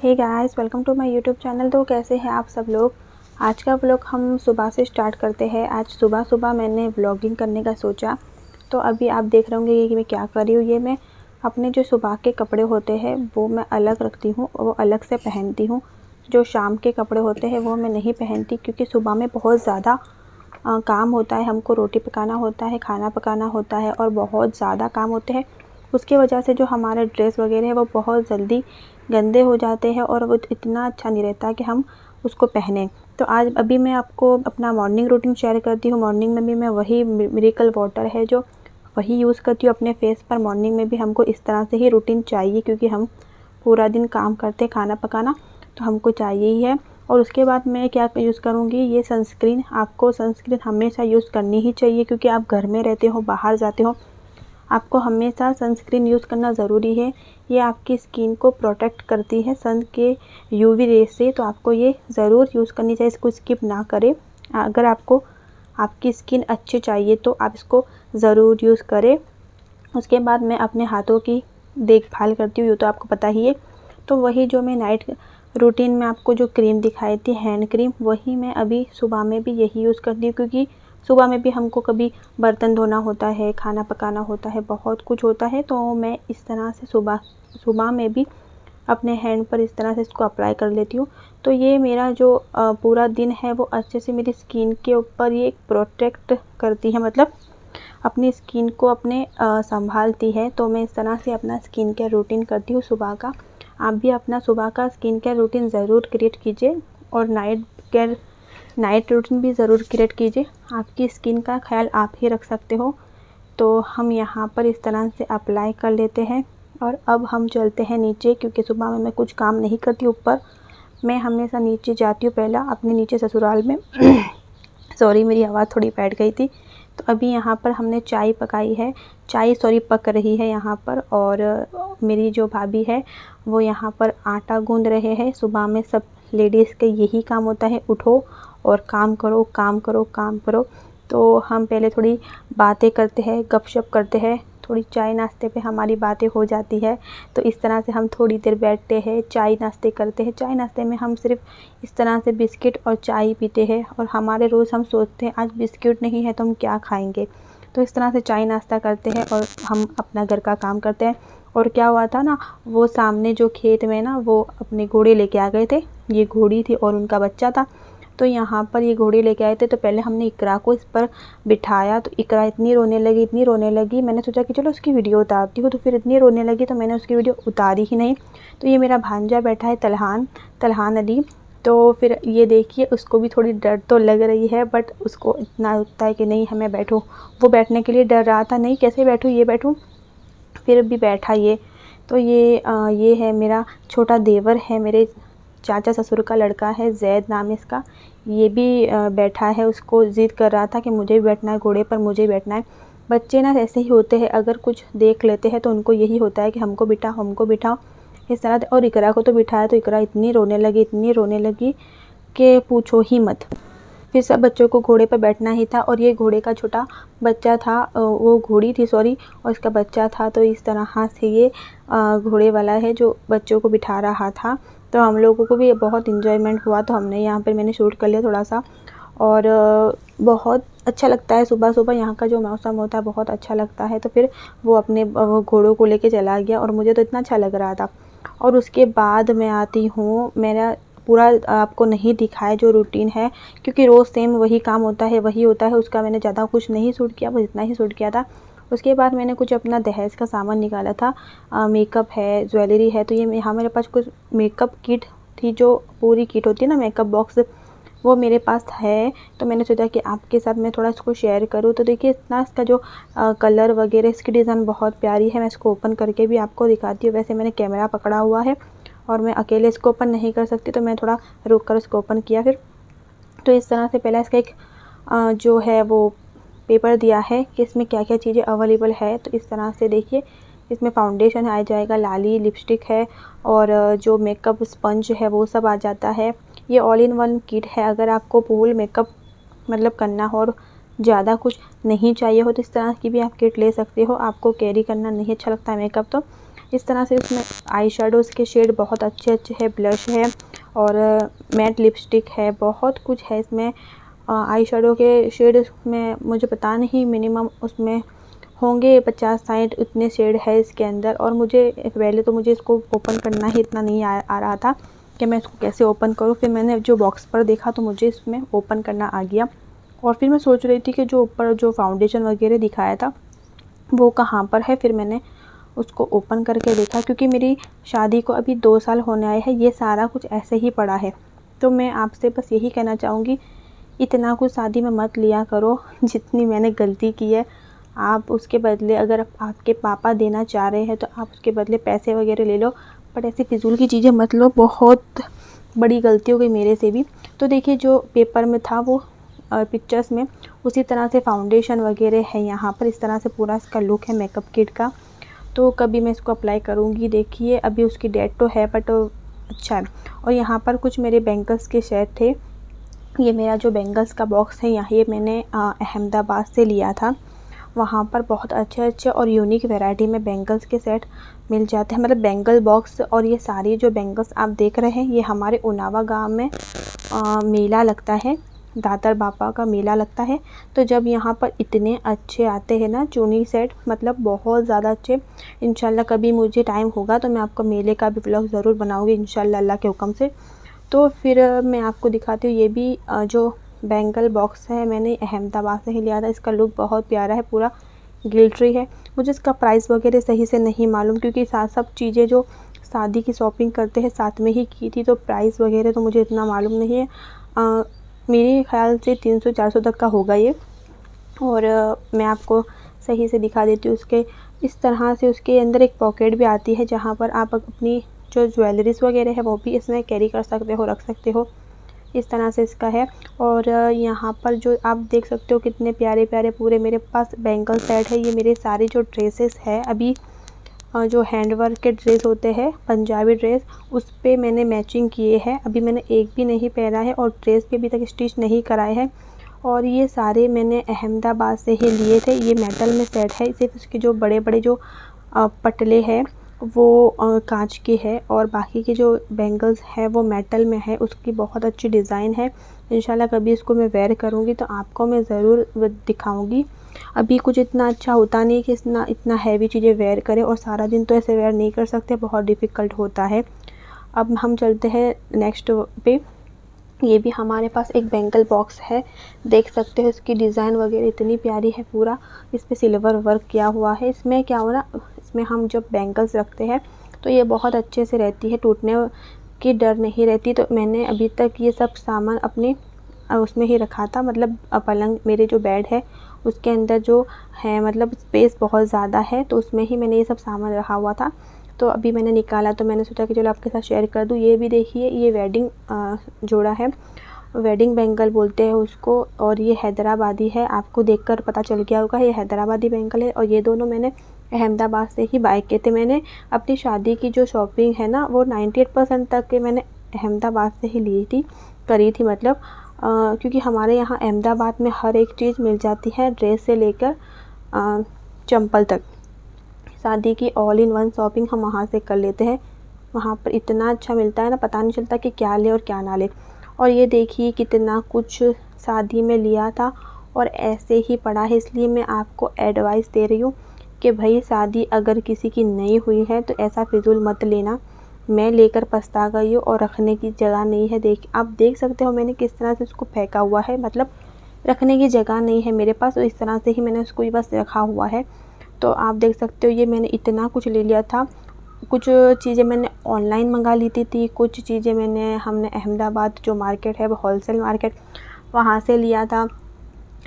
Hey guys, welcome to my YouTube channel. तो कैसे हैं आप सब लोग। आज का व्लॉग हम सुबह से स्टार्ट करते हैं। आज सुबह सुबह मैंने व्लॉगिंग करने का सोचा, तो अभी आप देख रहे होंगे कि मैं क्या कर रही हूँ। ये मैं अपने जो सुबह के कपड़े होते हैं वो मैं अलग रखती हूँ और वो अलग से पहनती हूँ। जो शाम के कपड़े होते हैं वो मैं नहीं पहनती, क्योंकि सुबह में बहुत ज़्यादा काम होता है। हमको रोटी पकाना होता है, खाना पकाना होता है और बहुत ज़्यादा काम होते हैं। उसकी वजह से जो हमारे ड्रेस वगैरह है वो बहुत जल्दी गंदे हो जाते हैं और वो इतना अच्छा नहीं रहता कि हम उसको पहने। तो आज अभी मैं आपको अपना मॉर्निंग रूटीन शेयर करती हूँ। मॉर्निंग में भी मैं वही मिरेकल वाटर है जो वही यूज़ करती हूँ अपने फेस पर। मॉर्निंग में भी हमको इस तरह से ही रूटीन चाहिए, क्योंकि हम पूरा दिन काम करते खाना पकाना, तो हमको चाहिए ही है। और उसके बाद मैं क्या यूज़ करूँगी, ये सनस्क्रीन। आपको सनस्क्रीन हमेशा यूज़ करनी ही चाहिए, क्योंकि आप घर में रहते हो, बाहर जाते हो, आपको हमेशा सनस्क्रीन यूज़ करना ज़रूरी है। ये आपकी स्किन को प्रोटेक्ट करती है सन के यूवी रेस से, तो आपको ये ज़रूर यूज़ करनी चाहिए। इसको स्किप ना करें। अगर आपको आपकी स्किन अच्छी चाहिए तो आप इसको ज़रूर यूज़ करें। उसके बाद मैं अपने हाथों की देखभाल करती हूँ, ये तो आपको पता ही है। तो वही जो मैं नाइट रूटीन में आपको जो क्रीम दिखाई थी, हैंड क्रीम, वही मैं अभी सुबह में भी यही यूज़ करती हूँ। क्योंकि सुबह में भी हमको कभी बर्तन धोना होता है, खाना पकाना होता है, बहुत कुछ होता है। तो मैं इस तरह से सुबह सुबह में भी अपने हैंड पर इस तरह से इसको अप्लाई कर लेती हूँ। तो ये मेरा जो पूरा दिन है वो अच्छे से मेरी स्किन के ऊपर ये प्रोटेक्ट करती है, मतलब अपनी स्किन को अपने संभालती है। तो मैं इस तरह से अपना स्किन केयर रूटीन करती हूँ सुबह का। आप भी अपना सुबह का स्किन केयर रूटीन ज़रूर क्रिएट कीजिए और नाइट रूटीन भी ज़रूर क्रिएट कीजिए। आपकी स्किन का ख्याल आप ही रख सकते हो। तो हम यहाँ पर इस तरह से अप्लाई कर लेते हैं और अब हम चलते हैं नीचे, क्योंकि सुबह में मैं कुछ काम नहीं करती ऊपर। मैं हमेशा नीचे जाती हूँ पहला अपने नीचे ससुराल में। सॉरी, मेरी आवाज़ थोड़ी बैठ गई थी। तो अभी यहाँ पर हमने चाय पकाई है, पक रही है यहाँ पर। और मेरी जो भाभी है वो यहाँ पर आटा गूंद रहे हैं। सुबह में सब लेडीज़ का यही काम होता है, उठो और काम करो, काम करो, काम करो। तो हम पहले थोड़ी बातें करते हैं, गपशप करते हैं, थोड़ी चाय नाश्ते पे हमारी बातें हो जाती है। तो इस तरह से हम थोड़ी देर बैठते हैं, चाय नाश्ते करते हैं। चाय नाश्ते में हम सिर्फ इस तरह से बिस्किट और चाय पीते हैं। और हमारे रोज़ हम सोचते हैं आज बिस्किट नहीं है तो हम क्या खाएंगे। तो इस तरह से चाय नाश्ता करते हैं और हम अपना घर का काम करते हैं। और क्या हुआ था ना, वो सामने जो खेत में ना वो अपने घोड़े लेके आ गए थे। ये घोड़ी थी और उनका बच्चा था। तो यहाँ पर ये घोड़ी लेके आए थे। तो पहले हमने इकरा को इस पर बिठाया, तो इकरा इतनी रोने लगी, इतनी रोने लगी। मैंने सोचा कि चलो उसकी वीडियो उतारती हूँ, तो फिर इतनी रोने लगी तो मैंने उसकी वीडियो उतारी ही नहीं। तो ये मेरा भांजा बैठा है तलहान अली। तो फिर ये देखिए, उसको भी थोड़ी डर तो लग रही है, बट उसको इतना होता है कि नहीं हमें बैठूँ। वो बैठने के लिए डर रहा था, नहीं कैसे बैठूँ, ये बैठूँ, फिर भी बैठा ये। तो ये है मेरा छोटा देवर है, मेरे चाचा ससुर का लड़का है, जैद नाम है इसका। ये भी बैठा है, उसको ज़िद कर रहा था कि मुझे भी बैठना है घोड़े पर, मुझे भी बैठना है। बच्चे ना ऐसे ही होते हैं, अगर कुछ देख लेते हैं तो उनको यही होता है कि हमको बिठाओ, हमको बिठाओ, इस तरह। और इकरा को तो बिठाया तो इकरा इतनी रोने लगी, इतनी रोने लगी कि पूछो ही मत। फिर सब बच्चों को घोड़े पर बैठना ही था। और ये घोड़े का छोटा बच्चा था, वो घोड़ी थी सॉरी, और इसका बच्चा था। तो इस तरह से ये घोड़े वाला है जो बच्चों को बिठा रहा था। तो हम लोगों को भी बहुत इन्जॉयमेंट हुआ। तो हमने यहाँ पर मैंने शूट कर लिया थोड़ा सा। और बहुत अच्छा लगता है सुबह सुबह, यहाँ का जो मौसम होता है बहुत अच्छा लगता है। तो फिर वो अपने घोड़ों को लेके चला गया और मुझे तो इतना अच्छा लग रहा था। और उसके बाद मैं आती हूँ, मेरा पूरा आपको नहीं दिखाया जो रूटीन है, क्योंकि रोज़ सेम वही काम होता है, वही होता है। उसका मैंने ज़्यादा कुछ नहीं शूट किया, बस इतना ही शूट किया था। उसके बाद मैंने कुछ अपना दहेज का सामान निकाला था। मेकअप है, ज्वेलरी है। तो ये यहाँ मेरे पास कुछ मेकअप किट थी, जो पूरी किट होती है ना मेकअप बॉक्स, वो मेरे पास है। तो मैंने सोचा कि आपके साथ मैं थोड़ा इसको शेयर करूँ। तो देखिए इतना इसका जो कलर वगैरह, इसकी डिज़ाइन बहुत प्यारी है। मैं इसको ओपन करके भी आपको दिखाती हूँ। वैसे मैंने कैमरा पकड़ा हुआ है और मैं अकेले इसको ओपन नहीं कर सकती, तो मैं थोड़ा रुक कर इसको ओपन किया फिर। तो इस तरह से पहले इसका एक जो है वो पेपर दिया है कि इसमें क्या क्या चीज़ें अवेलेबल है। तो इस तरह से देखिए, इसमें फाउंडेशन आ जाएगा, लाली, लिपस्टिक है, और जो मेकअप स्पंज है वो सब आ जाता है। ये ऑल इन वन किट है। अगर आपको फुल मेकअप मतलब करना हो और ज़्यादा कुछ नहीं चाहिए हो तो इस तरह की भी आप किट ले सकते हो। आपको कैरी करना नहीं अच्छा लगता है मेकअप तो इस तरह से इसमें आई शेडोज़ के शेड बहुत अच्छे अच्छे है, ब्लश है और मैट लिपस्टिक है, बहुत कुछ है इसमें। आई शेडो के शेड में मुझे पता नहीं मिनिमम उसमें होंगे 50-60 इतने शेड है इसके अंदर। और मुझे पहले तो मुझे इसको ओपन करना ही इतना नहीं आ रहा था कि मैं इसको कैसे ओपन करूँ। फिर मैंने जो बॉक्स पर देखा तो मुझे इसमें ओपन करना आ गया। और फिर मैं सोच रही थी कि जो ऊपर जो फाउंडेशन वगैरह दिखाया था वो कहाँ पर है। फिर मैंने उसको ओपन करके देखा, क्योंकि मेरी शादी को अभी 2 साल होने आए हैं, ये सारा कुछ ऐसे ही पड़ा है। तो मैं आपसे बस यही कहना चाहूँगी, इतना कुछ शादी में मत लिया करो। जितनी मैंने गलती की है, आप उसके बदले अगर आपके पापा देना चाह रहे हैं तो आप उसके बदले पैसे वगैरह ले लो, पर ऐसी फिजूल की चीज़ें मत लो। बहुत बड़ी गलती हो गई मेरे से भी। तो देखिए जो पेपर में था वो पिक्चर्स में उसी तरह से फाउंडेशन वगैरह है यहाँ पर। इस तरह से पूरा इसका लुक है मेकअप किट का। तो कभी मैं इसको अप्लाई करूँगी। देखिए अभी उसकी डेट तो है बट अच्छा है। और यहाँ पर कुछ मेरे बैंगल्स के सेट थे। ये मेरा जो बैंगल्स का बॉक्स है यहाँ, ये मैंने अहमदाबाद से लिया था। वहाँ पर बहुत अच्छे अच्छे और यूनिक वैरायटी में बैंगल्स के सेट मिल जाते हैं, मतलब बैंगल बॉक्स। और ये सारी जो बैंगल्स आप देख रहे हैं, ये हमारे उनावा गांव में मेला लगता है, दातर बापा का मेला लगता है। तो जब यहाँ पर इतने अच्छे आते हैं ना चूनी सेट, मतलब बहुत ज़्यादा अच्छे। इंशाल्लाह कभी मुझे टाइम होगा तो मैं आपको मेले का भी व्लॉग ज़रूर बनाऊँगी इंशाल्लाह अल्लाह के हुक्म से। तो फिर मैं आपको दिखाती हूँ। ये भी जो बैंगल बॉक्स है मैंने अहमदाबाद से ही लिया था। इसका लुक बहुत प्यारा है, पूरा ग्लिटरी है। मुझे इसका प्राइस वगैरह सही से नहीं मालूम, क्योंकि सब चीज़ें जो शादी की शॉपिंग करते हैं साथ में ही की थी, तो प्राइस वगैरह तो मुझे इतना मालूम नहीं है। मेरे ख़्याल से 300-400 तक का होगा ये। और मैं आपको सही से दिखा देती हूँ। उसके इस तरह से उसके अंदर एक पॉकेट भी आती है, जहाँ पर आप अपनी जो ज्वेलरीज़ वगैरह है वो भी इसमें कैरी कर सकते हो, रख सकते हो। इस तरह से इसका है। और यहाँ पर जो आप देख सकते हो कितने प्यारे प्यारे पूरे मेरे पास बैंगल सेट है। ये मेरे सारे जो ड्रेसेस है अभी जो हैंडवर्क के ड्रेस होते हैं पंजाबी ड्रेस, उस पे मैंने मैचिंग किए हैं। अभी मैंने एक भी नहीं पहना है और ड्रेस पे अभी तक स्टिच नहीं कराए हैं। और ये सारे मैंने अहमदाबाद से ही लिए थे। ये मेटल में सेट है, सिर्फ इसके जो बड़े बड़े जो पटले हैं वो कांच के है, और बाकी के जो बैंगल्स है वो मेटल में है। उसकी बहुत अच्छी डिज़ाइन है। इंशाल्लाह कभी इसको मैं वेयर करूँगी तो आपको मैं ज़रूर दिखाऊँगी। अभी कुछ इतना अच्छा होता नहीं कि इतना हैवी चीज़ें वेयर करें, और सारा दिन तो ऐसे वेयर नहीं कर सकते, बहुत डिफ़िकल्ट होता है। अब हम चलते हैं नेक्स्ट पे। ये भी हमारे पास एक बैंगल बॉक्स है, देख सकते हो इसकी डिज़ाइन वगैरह इतनी प्यारी है। पूरा इस पे सिल्वर वर्क किया हुआ है। इसमें क्या हो ना, इसमें हम जब बैंगल्स रखते हैं तो ये बहुत अच्छे से रहती है, टूटने की डर नहीं रहती। तो मैंने अभी तक ये सब सामान अपने उसमें ही रखा था, मतलब पलंग, मेरे जो बेड है उसके अंदर जो है, मतलब स्पेस बहुत ज़्यादा है, तो उसमें ही मैंने ये सब सामान रखा हुआ था। तो अभी मैंने निकाला तो मैंने सोचा कि चलो आपके साथ शेयर कर दूँ। ये भी देखिए, ये वेडिंग जोड़ा है, वेडिंग बैंगल बोलते हैं उसको, और ये हैदराबादी है। आपको देखकर पता चल गया होगा ये हैदराबादी बैंगल है। और ये दोनों मैंने अहमदाबाद से ही बाय किए थे। मैंने अपनी शादी की जो शॉपिंग है ना वो 98% तक के मैंने अहमदाबाद से ही ली थी, करी थी मतलब। क्योंकि हमारे यहाँ अहमदाबाद में हर एक चीज़ मिल जाती है, ड्रेस से लेकर चंपल तक। शादी की ऑल इन वन शॉपिंग हम वहाँ से कर लेते हैं। वहाँ पर इतना अच्छा मिलता है ना, पता नहीं चलता कि क्या ले और क्या ना ले। और ये देखिए कितना कुछ शादी में लिया था और ऐसे ही पड़ा है। इसलिए मैं आपको एडवाइस दे रही हूँ कि भाई शादी अगर किसी की नहीं हुई है तो ऐसा फिजूल मत लेना। मैं लेकर पछता गई हूँ और रखने की जगह नहीं है। आप देख सकते हो मैंने किस तरह से उसको फेंका हुआ है, मतलब रखने की जगह नहीं है मेरे पास, तो इस तरह से ही मैंने उसको बस रखा हुआ है। तो आप देख सकते हो ये मैंने इतना कुछ ले लिया था। कुछ चीज़ें मैंने ऑनलाइन मंगा ली थी, कुछ चीज़ें हमने अहमदाबाद जो मार्केट है वो होलसेल मार्केट, वहाँ से लिया था।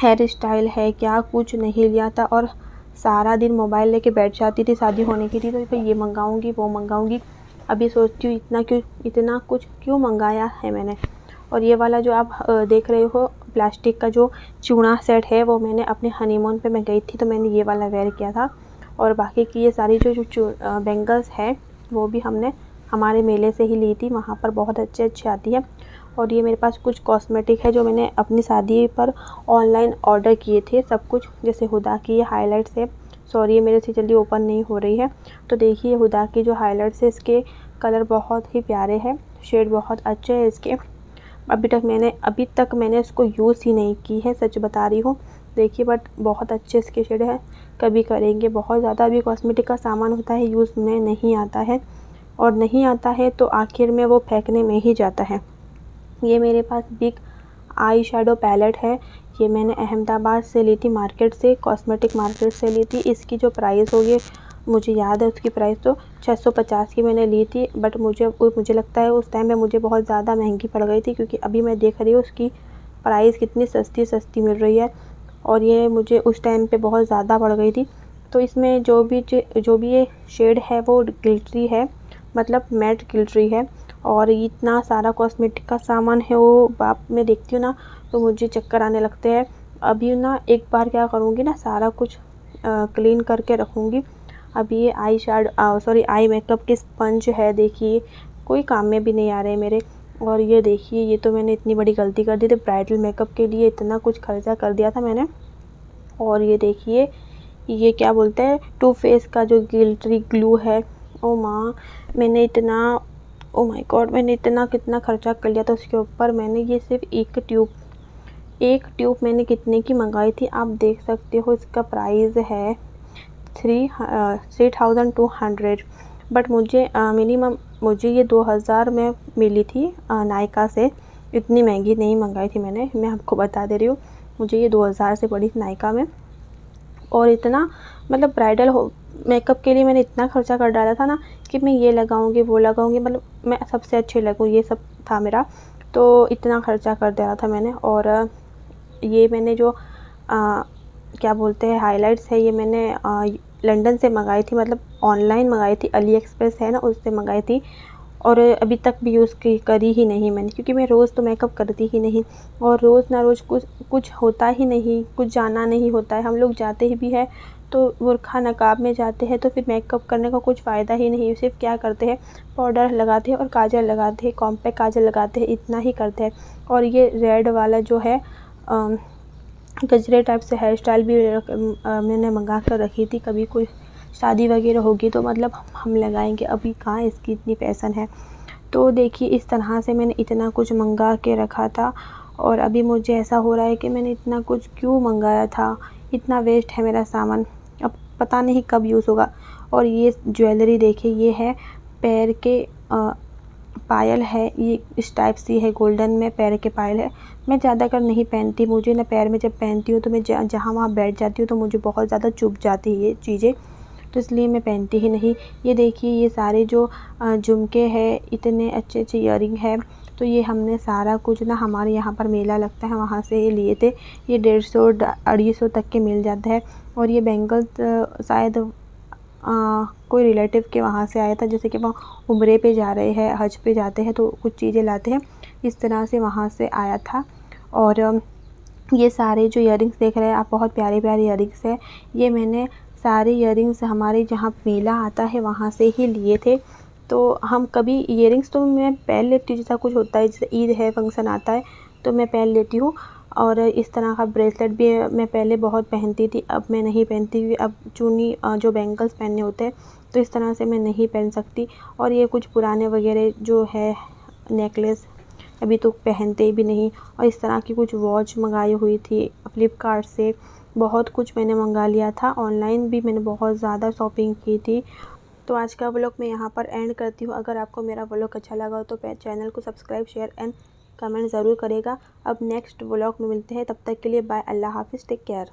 हेयर स्टाइल है क्या कुछ नहीं लिया था, और सारा दिन मोबाइल लेके बैठ जाती थी। शादी होने की थी तो फिर ये मंगाऊंगी वो मंगाऊंगी। अभी सोचती हूँ इतना कुछ क्यों मंगाया है मैंने। और ये वाला जो आप देख रहे हो प्लास्टिक का जो चूड़ा सेट है, वो मैंने अपने हनीमून पे मैं गई थी तो मैंने ये वाला वेयर किया था। और बाकी की ये सारी जो बैंगल्स है वो भी हमने हमारे मेले से ही ली थी, वहाँ पर बहुत अच्छे आती है। और ये मेरे पास कुछ कॉस्मेटिक है जो मैंने अपनी शादी पर ऑनलाइन ऑर्डर किए थे सब कुछ, जैसे हुदा की हाइलाइट्स है, सॉरी ये मेरे से जल्दी ओपन नहीं हो रही है। तो देखिए हुदा की जो हाइलाइट्स है इसके कलर बहुत ही प्यारे हैं, शेड बहुत अच्छे हैं इसके। अभी तक मैंने इसको यूज़ ही नहीं की है, सच बता रही हूँ। देखिए बट बहुत अच्छे इसके शेड है। कभी करेंगे, बहुत ज़्यादा अभी कॉस्मेटिक का सामान होता है यूज़ में नहीं आता है, और नहीं आता है तो आखिर में वो फेंकने में ही जाता है। ये मेरे पास बिग आई शेडो पैलेट है। ये मैंने अहमदाबाद से ली थी, मार्केट से, कॉस्मेटिक मार्केट से ली थी। इसकी जो प्राइस होगी मुझे याद है, उसकी प्राइस तो 650 की मैंने ली थी। बट मुझे लगता है उस टाइम में मुझे बहुत ज़्यादा महंगी पड़ गई थी, क्योंकि अभी मैं देख रही हूँ उसकी प्राइस कितनी सस्ती मिल रही है, और ये मुझे उस टाइम पे बहुत ज़्यादा पड़ गई थी। तो इसमें जो भी ये शेड है वो ग्लिटरी है, मतलब मैट ग्लिटरी है। और इतना सारा कॉस्मेटिक का सामान है, वो बाप मैं देखती हूँ ना तो मुझे चक्कर आने लगते हैं। अभी ना एक बार क्या करूँगी ना, सारा कुछ क्लीन करके रखूँगी। अभी ये आई मेकअप की स्पंज है, देखिए कोई काम में भी नहीं आ रहे मेरे। और ये देखिए, ये तो मैंने इतनी बड़ी गलती कर दी थी, ब्राइडल मेकअप के लिए इतना कुछ खर्चा कर दिया था मैंने। और ये देखिए, ये क्या बोलते हैं, टू फेस का जो ग्लिटरी ग्लू है। ओ माँ, ओ माय गॉड, मैंने इतना कितना खर्चा कर लिया था उसके ऊपर। मैंने ये सिर्फ एक ट्यूब मैंने कितने की मंगाई थी, आप देख सकते हो। इसका प्राइस है 3200। बट मुझे ये 2000 में मिली थी नायका से। इतनी महंगी नहीं मंगाई थी मैंने, मैं आपको बता दे रही हूँ। मुझे ये 2000 से पड़ी थी नायका में। और इतना, मतलब ब्राइडल मेकअप के लिए मैंने इतना खर्चा कर डाला था ना, कि मैं ये लगाऊंगी वो लगाऊंगी, मतलब मैं सबसे अच्छी लगूँ, ये सब था मेरा। तो इतना खर्चा कर दिया था मैंने। और ये मैंने जो क्या बोलते हैं हाइलाइट्स है, ये मैंने लंदन से मंगाई थी, मतलब ऑनलाइन मंगाई थी, अली एक्सप्रेस है ना, उससे मंगाई थी। और अभी तक भी यूज़ करी ही नहीं मैंने, क्योंकि मैं रोज़ तो मेकअप करती ही नहीं, और रोज़ ना रोज़ कुछ होता ही नहीं, कुछ जाना नहीं होता है। हम लोग जाते ही भी है तो बुर्खा नकाब में जाते हैं, तो फिर मेकअप करने का कुछ फ़ायदा ही नहीं। सिर्फ क्या करते हैं, पाउडर लगाते हैं और काजल लगाते हैं, कॉम्पैक्ट काजल लगाते हैं, इतना ही करते हैं। और ये रेड वाला जो है गजरे टाइप से हेयर स्टाइल भी मैंने मंगा कर रखी थी, कभी कोई शादी वगैरह होगी तो मतलब हम लगाएंगे। अभी कहाँ इसकी इतनी फैशन है। तो देखिए, इस तरह से मैंने इतना कुछ मंगा के रखा था, और अभी मुझे ऐसा हो रहा है कि मैंने इतना कुछ क्यों मंगाया था, इतना वेस्ट है मेरा सामान, अब पता नहीं कब यूज़ होगा। और ये ज्वेलरी देखिए, ये है पैर के पायल है, ये इस टाइप सी है, गोल्डन में पैर के पायल है। मैं ज़्यादातर नहीं पहनती, मुझे ना पैर में जब पहनती हूँ तो मैं जहाँ वहाँ बैठ जाती हूँ तो मुझे बहुत ज़्यादा चुभ जाती है ये चीज़ें, तो इसलिए मैं पहनती ही नहीं। ये देखिए, ये सारे जो झुमके हैं, इतने अच्छे अच्छे ईयरिंग है। तो ये हमने सारा कुछ ना, हमारे यहाँ पर मेला लगता है वहाँ से ये लिए थे। ये 150-250 तक के मिल जाता है। और ये बैंगल्स शायद कोई रिलेटिव के वहाँ से आया था, जैसे कि वो उम्रे पे जा रहे हैं, हज पे जाते हैं तो कुछ चीज़ें लाते हैं, इस तरह से वहाँ से आया था। और ये सारे जो ईयरिंग्स देख रहे हैं आप, बहुत प्यारे प्यारे ईयरिंग्स है। ये मैंने सारे ईयरिंग्स हमारे जहाँ मेला आता है वहाँ से ही लिए थे। तो हम कभी ईयरिंग्स तो मैं पहन लेती हूँ, जैसा कुछ होता है, जैसे ईद है, फंक्शन आता है तो मैं पहन लेती हूँ। और इस तरह का ब्रेसलेट भी मैं पहले बहुत पहनती थी, अब मैं नहीं पहनती, क्योंकि अब चूनी जो बैंगल्स पहनने होते हैं तो इस तरह से मैं नहीं पहन सकती। और ये कुछ पुराने वगैरह जो है नेकलेस, अभी तो पहनते भी नहीं। और इस तरह की कुछ वॉच मंगाई हुई थी फ्लिपकार्ट से, बहुत कुछ मैंने मंगा लिया था। ऑनलाइन भी मैंने बहुत ज़्यादा शॉपिंग की थी। तो आज का व्लॉग मैं यहाँ पर एंड करती हूँ। अगर आपको मेरा व्लॉग अच्छा लगा हो तो चैनल को सब्सक्राइब, शेयर एंड कमेंट ज़रूर करेगा। अब नेक्स्ट व्लॉग में मिलते हैं, तब तक के लिए बाय, अल्लाह हाफिज़, टेक केयर।